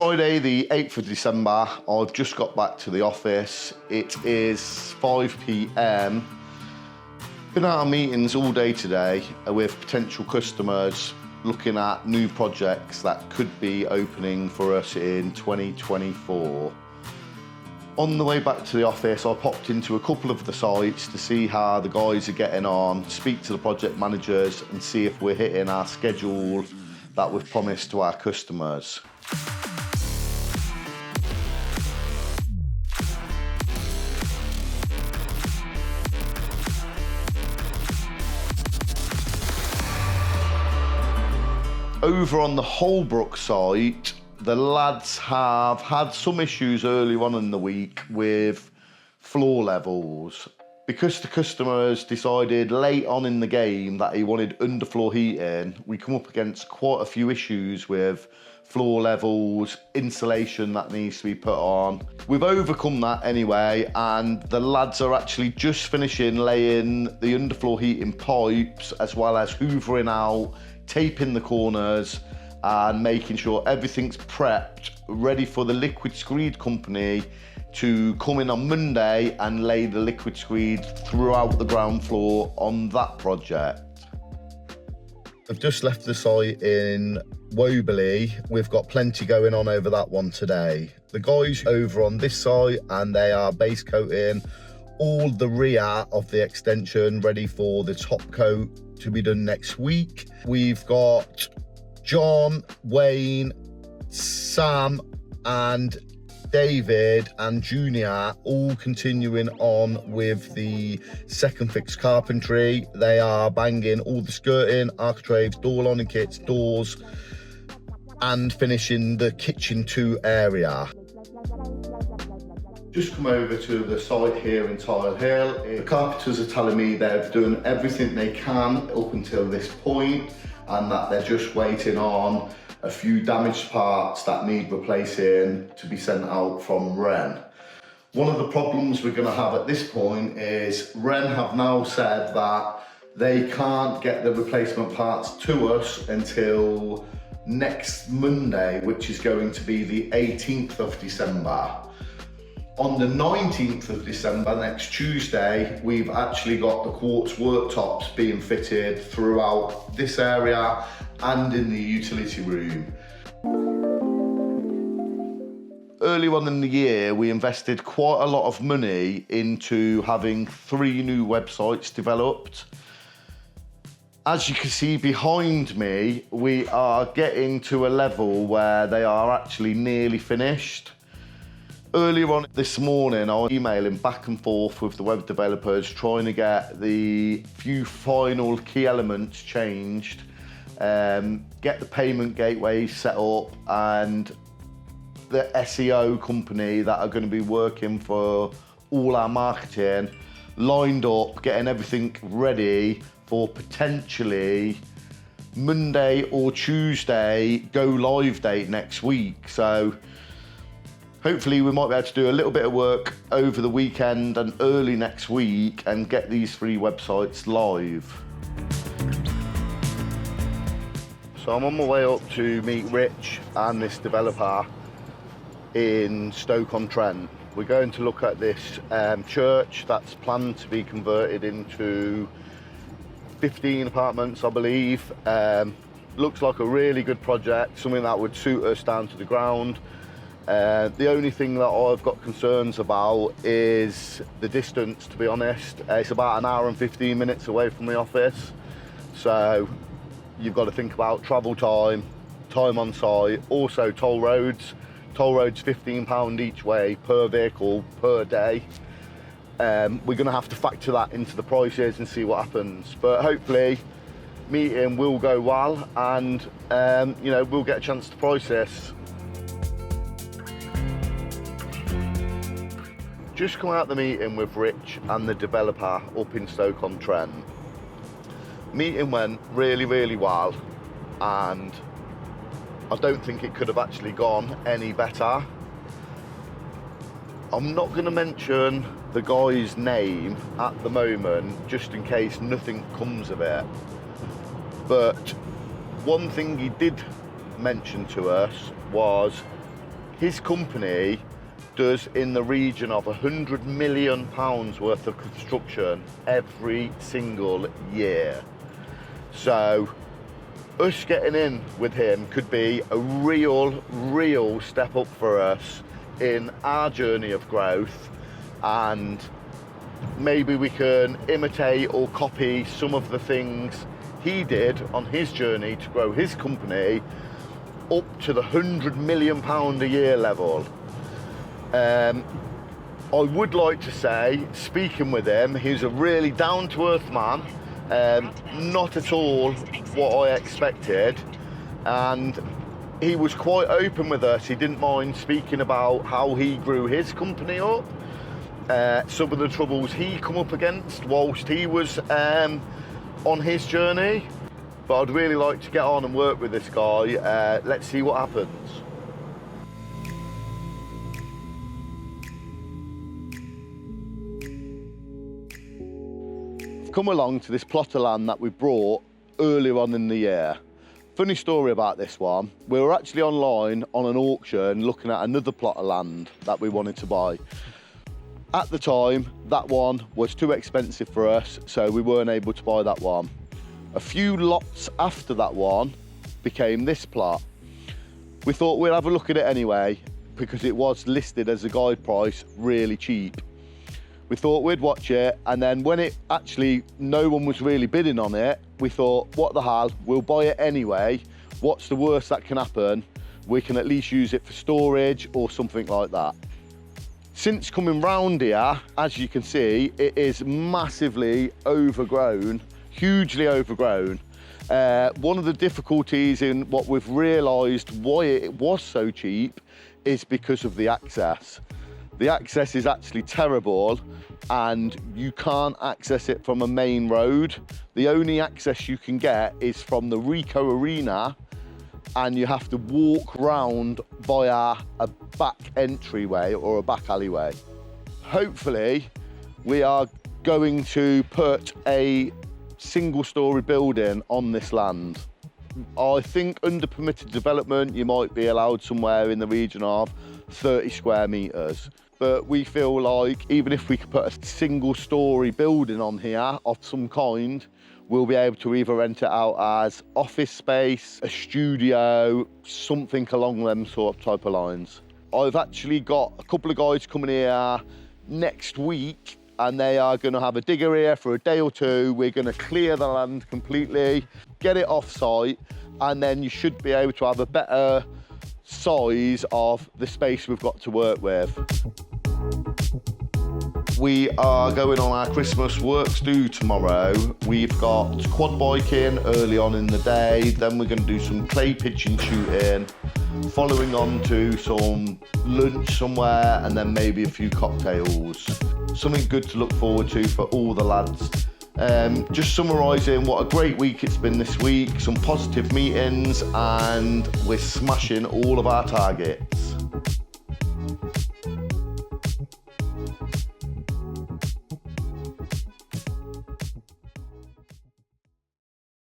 Friday the 8th of December, I've just got back to the office. It is 5 p.m. Been out of meetings all day today with potential customers looking at new projects that could be opening for us in 2024. On the way back to the office, I popped into a couple of the sites to see how the guys are getting on, speak to the project managers and see if we're hitting our schedule that we've promised to our customers. Over on the Hallbrook site, the lads have had some issues early on in the week with floor levels. Because the customers decided late on in the game that he wanted underfloor heating, we come up against quite a few issues with floor levels, insulation that needs to be put on. We've overcome that anyway, and the lads are actually just finishing laying the underfloor heating pipes, as well as hoovering out, taping the corners and making sure everything's prepped, ready for the liquid screed company to come in on Monday and lay the liquid screed throughout the ground floor on that project. I've just left the site in Woburley. We've got plenty going on over that one today. The guys over on this site, and they are base coating all the rear of the extension, ready for the top coat to be done next week. We've got John, Wayne, Sam and David and Junior all continuing on with the second fix carpentry. They are banging all the skirting, architraves, door lining kits, doors and finishing the kitchen 2 area. Just come over to the site here in Tile Hill. The carpenters are telling me they've done everything they can up until this point and that they're just waiting on a few damaged parts that need replacing to be sent out from Wren. One of the problems we're going to have at this point is Wren have now said that they can't get the replacement parts to us until next Monday, which is going to be the 18th of December. On the 19th of December, next Tuesday, we've actually got the quartz worktops being fitted throughout this area and in the utility room. Early on in the year, we invested quite a lot of money into having 3 new websites developed. As you can see behind me, we are getting to a level where they are actually nearly finished. Earlier on this morning, I was emailing back and forth with the web developers, trying to get the few final key elements changed, get the payment gateways set up, and the SEO company that are going to be working for all our marketing lined up, getting everything ready for potentially Monday or Tuesday go live date next week. So hopefully we might be able to do a little bit of work over the weekend and early next week and get these 3 websites live. So I'm on my way up to meet Rich and this developer in Stoke-on-Trent. We're going to look at this church that's planned to be converted into 15 apartments, I believe. Looks like a really good project, something that would suit us down to the ground. The only thing that I've got concerns about is the distance, to be honest. It's about an hour and 15 minutes away from the office. So you've got to think about travel time, time on site, also toll roads. Toll roads £15 each way per vehicle per day. We're going to have to factor that into the prices and see what happens. But hopefully, meeting will go well and we'll get a chance to price this. Just come out the meeting with Rich and the developer up in Stoke-on-Trent. Meeting went really, really well, and I don't think it could have actually gone any better. I'm not going to mention the guy's name at the moment, just in case nothing comes of it. But one thing he did mention to us was His company does in the region of £100 million worth of construction every single year. So us getting in with him could be a real step up for us in our journey of growth, and maybe we can imitate or copy some of the things he did on his journey to grow his company up to the £100 million a year level. I would like to say, speaking with him, he's a really down-to-earth man, not at all what I expected, and he was quite open with us. He didn't mind speaking about how he grew his company up, some of the troubles he come up against whilst he was on his journey. But I'd really like to get on and work with this guy. Let's see what happens. I've come along to this plot of land that we brought earlier on in the year. Funny story about this one. We were actually online on an auction looking at another plot of land that we wanted to buy. At the time, that one was too expensive for us, so we weren't able to buy that one. A few lots after that one became this plot. We thought we'd have a look at it anyway because it was listed as a guide price really cheap. We thought we'd watch it, and then when it actually, no one was really bidding on it, we thought, what the hell, we'll buy it anyway. What's the worst that can happen? We can at least use it for storage or something like that. Since coming round here, as you can see, it is massively overgrown, hugely overgrown. One of the difficulties in what we've realised why it was so cheap is because of the access. The access is actually terrible, and you can't access it from a main road. The only access you can get is from the Rico Arena, and you have to walk round via a back entryway or a back alleyway. Hopefully, we are going to put a single-storey building on this land. I think under permitted development, you might be allowed somewhere in the region of 30 square metres. But we feel like even if we could put a single-storey building on here of some kind, we'll be able to either rent it out as office space, a studio, something along them sort of type of lines. I've actually got a couple of guys coming here next week, and they are going to have a digger here for a day or two. We're going to clear the land completely, get it off-site, and then you should be able to have a better size of the space we've got to work with. We are going on our Christmas works do tomorrow. We've got quad biking early on in the day, then we're going to do some clay pigeon shooting, following on to some lunch somewhere, and then maybe a few cocktails. Something good to look forward to for all the lads. Just summarising what a great week it's been this week, some positive meetings, and we're smashing all of our targets.